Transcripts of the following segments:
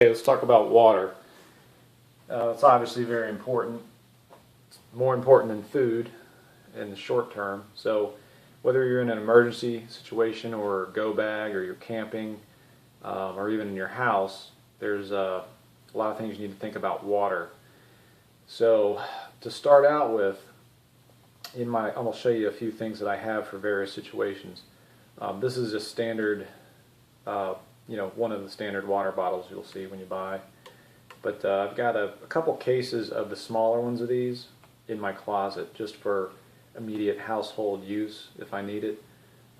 Okay, let's talk about water. It's obviously very important. It's more important than food in the short term. So whether you're in an emergency situation or go bag or you're camping or even in your house, there's a lot of things you need to think about water. So to start out with, I'm going to show you a few things that I have for various situations. This is just standard, one of the standard water bottles you'll see when you buy. But I've got a couple cases of the smaller ones of these in my closet just for immediate household use if I need it.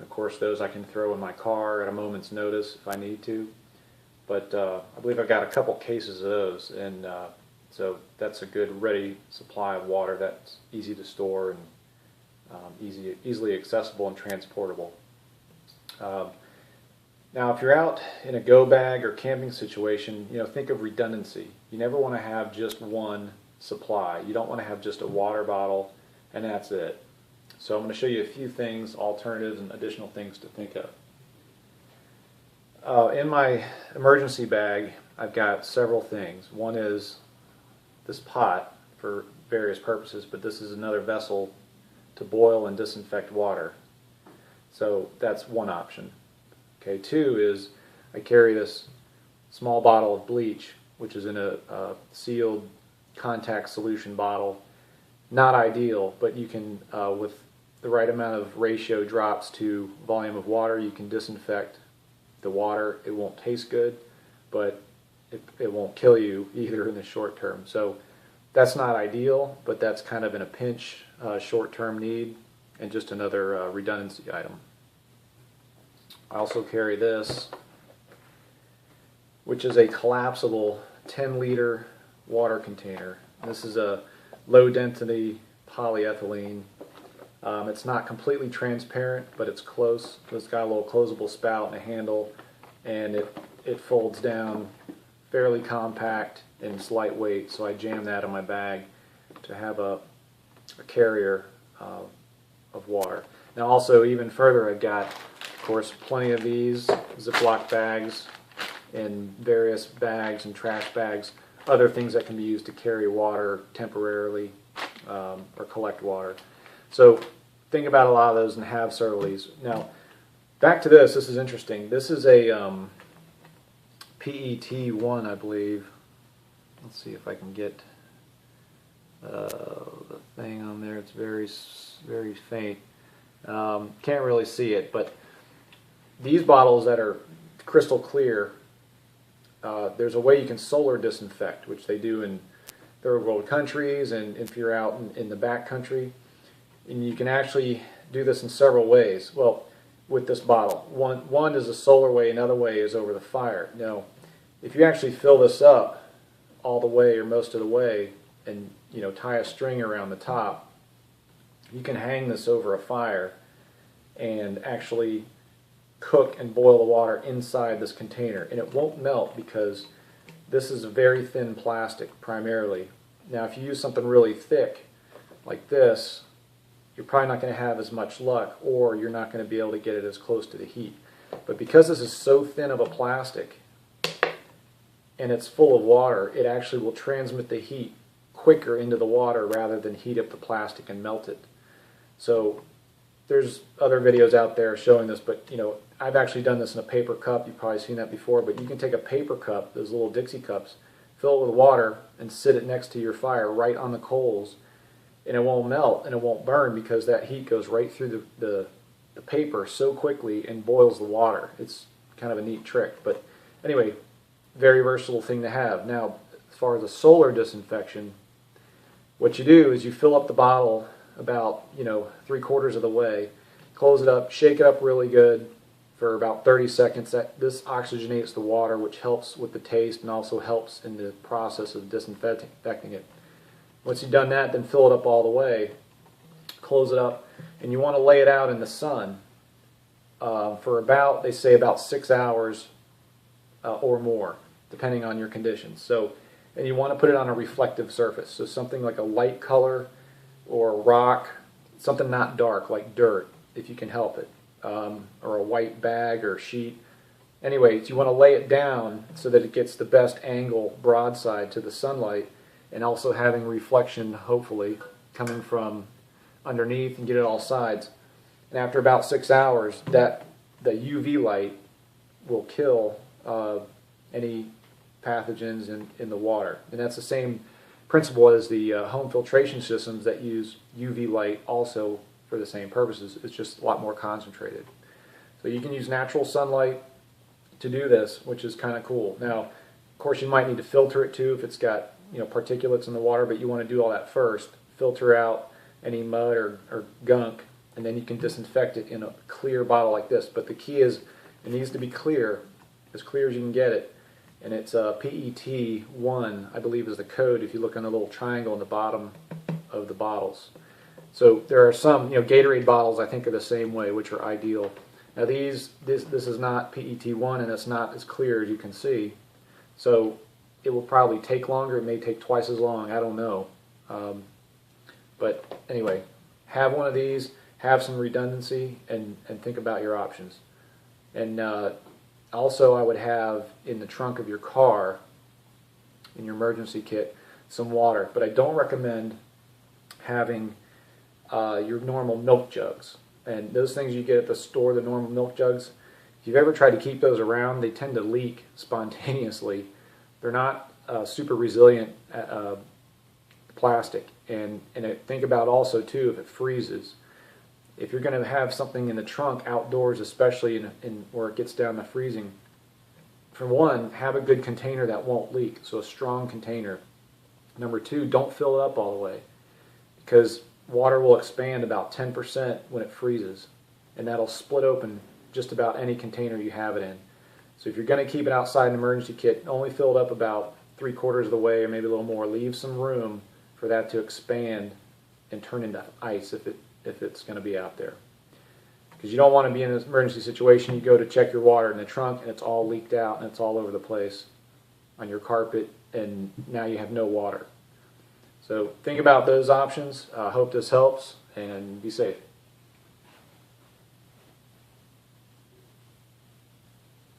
Of course, those I can throw in my car at a moment's notice if I need to. But I believe I've got a couple cases of those, and so that's a good ready supply of water that's easy to store and easily accessible and transportable. Now, if you're out in a go bag or camping situation, think of redundancy. You never want to have just one supply. You don't want to have just a water bottle and that's it. So I'm going to show you a few things, alternatives, and additional things to think of. In my emergency bag, I've got several things. One is this pot for various purposes, but this is another vessel to boil and disinfect water. So that's one option. Okay, two is I carry this small bottle of bleach, which is in a sealed contact solution bottle. Not ideal, but you can, with the right amount of ratio drops to volume of water, you can disinfect the water. It won't taste good, but it won't kill you either in the short term. So that's not ideal, but that's kind of in a pinch, short-term need, and just another redundancy item. I also carry this, which is a collapsible 10-liter water container. This is a low-density polyethylene. It's not completely transparent, but it's close. It's got a little closable spout and a handle, and it folds down fairly compact and it's lightweight, so I jam that in my bag to have a carrier of water. Now also, even further, I've got, of course, plenty of these Ziploc bags and various bags and trash bags, other things that can be used to carry water temporarily or collect water. So think about a lot of those and have several of these. Now, back to this. This is interesting. This is a PET1, I believe. Let's see if I can get the thing on there. It's very, very faint. Can't really see it, but these bottles that are crystal clear, there's a way you can solar disinfect, which they do in third world countries, and if you're out in the back country, and you can actually do this in several ways. Well, with this bottle, one is a solar way, another way is over the fire. Now, if you actually fill this up all the way or most of the way, and tie a string around the top, you can hang this over a fire and actually cook and boil the water inside this container, and it won't melt because this is a very thin plastic primarily. Now, if you use something really thick like this, you're probably not going to have as much luck, or you're not going to be able to get it as close to the heat. But because this is so thin of a plastic and it's full of water, it actually will transmit the heat quicker into the water rather than heat up the plastic and melt it. So there's other videos out there showing this, but I've actually done this in a paper cup. You've probably seen that before, but you can take a paper cup, those little Dixie cups, fill it with water and sit it next to your fire right on the coals, and it won't melt and it won't burn because that heat goes right through the paper so quickly and boils the water. It's kind of a neat trick, but anyway, very versatile thing to have. Now, as far as a solar disinfection, what you do is you fill up the bottle about 3/4 of the way, close it up, shake it up really good for about 30 seconds. This oxygenates the water, which helps with the taste and also helps in the process of disinfecting it. Once you've done that, then fill it up all the way, close it up, and you want to lay it out in the sun for about, they say, about 6 hours or more, depending on your conditions. And you want to put it on a reflective surface, so something like a light color or rock, something not dark like dirt if you can help it, or a white bag or sheet, anyways, you want to lay it down so that it gets the best angle broadside to the sunlight, and also having reflection, hopefully, coming from underneath and get it all sides. And after about 6 hours, the UV light will kill any pathogens in the water. And that's the same principle as the home filtration systems that use UV light also for the same purposes. It's just a lot more concentrated. So you can use natural sunlight to do this, which is kind of cool. Now, of course, you might need to filter it too if it's got particulates in the water, but you want to do all that first. Filter out any mud or gunk, and then you can disinfect it in a clear bottle like this. But the key is it needs to be clear as you can get it. And it's PET1, I believe, is the code if you look on the little triangle in the bottom of the bottles. So there are some, Gatorade bottles I think are the same way, which are ideal. Now this is not PET1, and it's not as clear as you can see. So it will probably take longer. It may take twice as long. I don't know. But anyway, have one of these, have some redundancy, and think about your options. And also I would have in the trunk of your car, in your emergency kit, some water. But I don't recommend having your normal milk jugs. And those things you get at the store, the normal milk jugs, if you've ever tried to keep those around, they tend to leak spontaneously. They're not super resilient plastic. And think about also too, if it freezes. If you're going to have something in the trunk outdoors, especially in where it gets down to freezing, for one, have a good container that won't leak, so a strong container. Number two, don't fill it up all the way, because water will expand about 10% when it freezes, and that'll split open just about any container you have it in. So if you're going to keep it outside an emergency kit, only fill it up about 3/4 of the way, or maybe a little more. Leave some room for that to expand and turn into ice if it's going to be out there. Because you don't want to be in an emergency situation, you go to check your water in the trunk and it's all leaked out and it's all over the place on your carpet, and now you have no water. So think about those options. I hope this helps, and be safe.